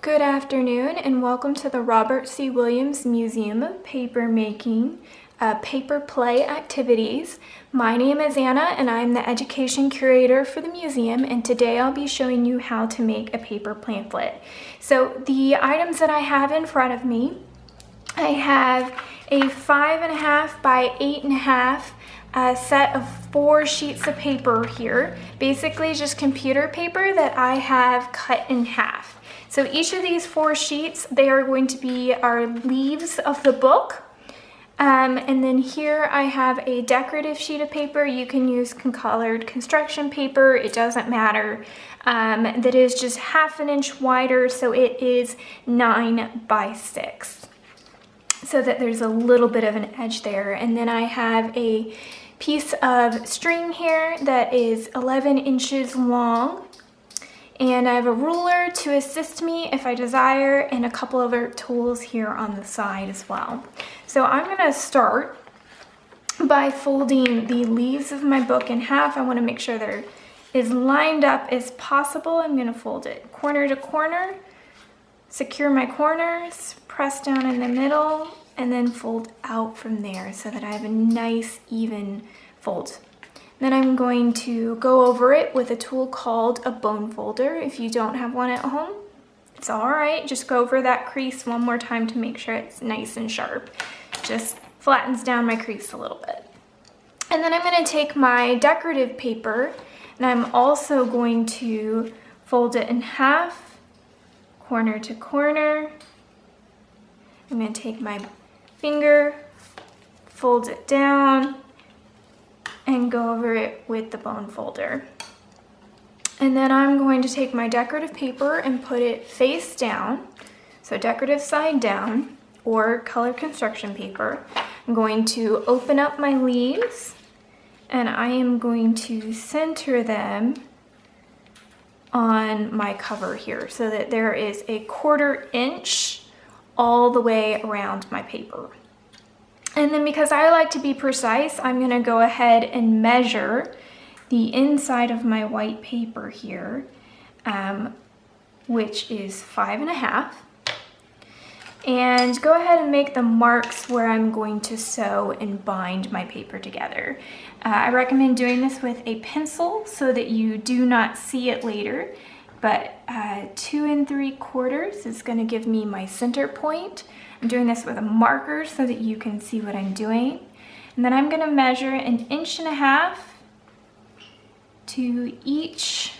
Good afternoon and welcome to the Robert C. Williams Museum of Papermaking Paper Play Activities. My name is Anna and I'm the Education Curator for the museum, and today I'll be showing you how to make a paper pamphlet. So the items that I have in front of me, I have a 5.5 by 8.5 set of 4 sheets of paper here, basically just computer paper that I have cut in half. So each of these 4 sheets, they are going to be our leaves of the book. And then here I have a decorative sheet of paper. You can use colored construction paper, it doesn't matter. That is just 1/2 inch wider, so it is 9 by 6. So that there's a little bit of an edge there. And then I have a piece of string here that is 11 inches long. And I have a ruler to assist me if I desire, and a couple other tools here on the side as well. So I'm gonna start by folding the leaves of my book in half. I wanna make sure they're as lined up as possible. I'm gonna fold it corner to corner, secure my corners, press down in the middle, and then fold out from there so that I have a nice even fold. Then I'm going to go over it with a tool called a bone folder. If you don't have one at home, it's all right. Just go over that crease one more time to make sure it's nice and sharp. Just flattens down my crease a little bit. And then I'm going to take my decorative paper and I'm also going to fold it in half, corner to corner. I'm going to take my finger, fold it down, and go over it with the bone folder. And then I'm going to take my decorative paper and put it face down, so decorative side down, or colored construction paper. I'm going to open up my leaves and I am going to center them on my cover here so that there is a 1/4 inch all the way around my paper. And then because I like to be precise, I'm gonna go ahead and measure the inside of my white paper here, which is 5.5. And go ahead and make the marks where I'm going to sew and bind my paper together. I recommend doing this with a pencil so that you do not see it later, but 2 3/4 is gonna give me my center point. I'm doing this with a marker so that you can see what I'm doing. And then I'm gonna measure 1.5 inches to each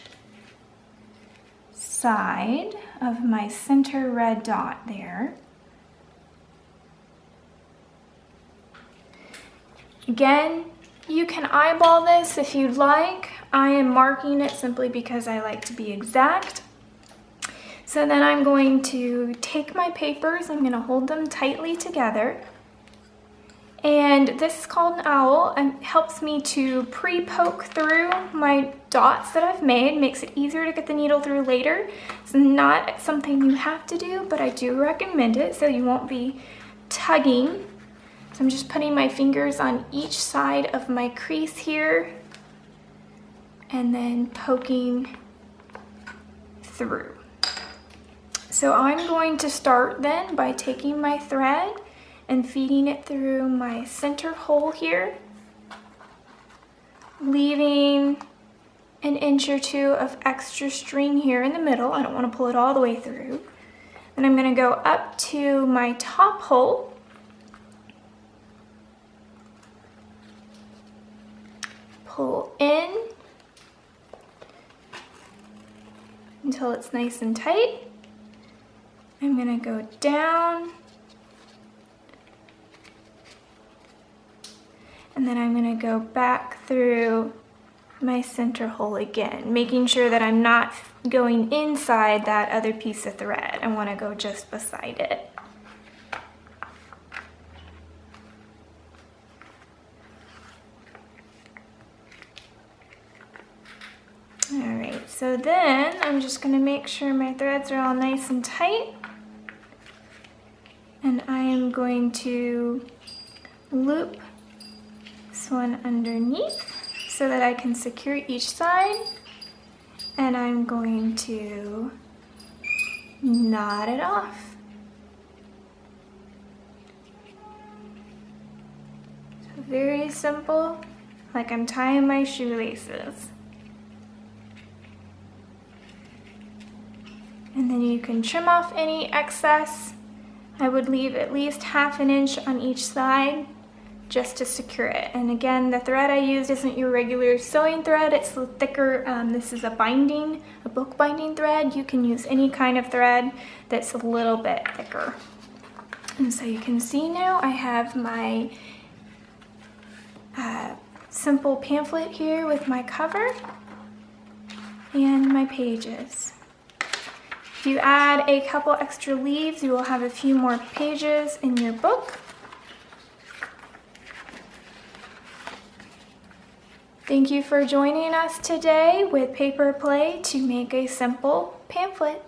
side of my center red dot there. Again, you can eyeball this if you'd like. I am marking it simply because I like to be exact. So then I'm going to take my papers, I'm going to hold them tightly together. And this is called an owl, and it helps me to pre-poke through my dots that I've made, makes it easier to get the needle through later. It's not something you have to do, but I do recommend it so you won't be tugging. So I'm just putting my fingers on each side of my crease here and then poking through. So I'm going to start then by taking my thread and feeding it through my center hole here, leaving 1 inch or 2 of extra string here in the middle. I don't want to pull it all the way through. Then I'm going to go up to my top hole, pull in until it's nice and tight. I'm gonna go down, and then I'm gonna go back through my center hole again, making sure that I'm not going inside that other piece of thread. I wanna go just beside it. All right, so then I'm just gonna make sure my threads are all nice and tight. And I am going to loop this one underneath so that I can secure each side. And I'm going to knot it off. So very simple, like I'm tying my shoelaces. And then you can trim off any excess. I would leave at least 1/2 inch on each side just to secure it. And again, the thread I used isn't your regular sewing thread, it's thicker. This is a book binding thread. You can use any kind of thread that's a little bit thicker. And so you can see now I have my simple pamphlet here with my cover and my pages. If you add a couple extra leaves, you will have a few more pages in your book. Thank you for joining us today with Paper Play to make a simple pamphlet.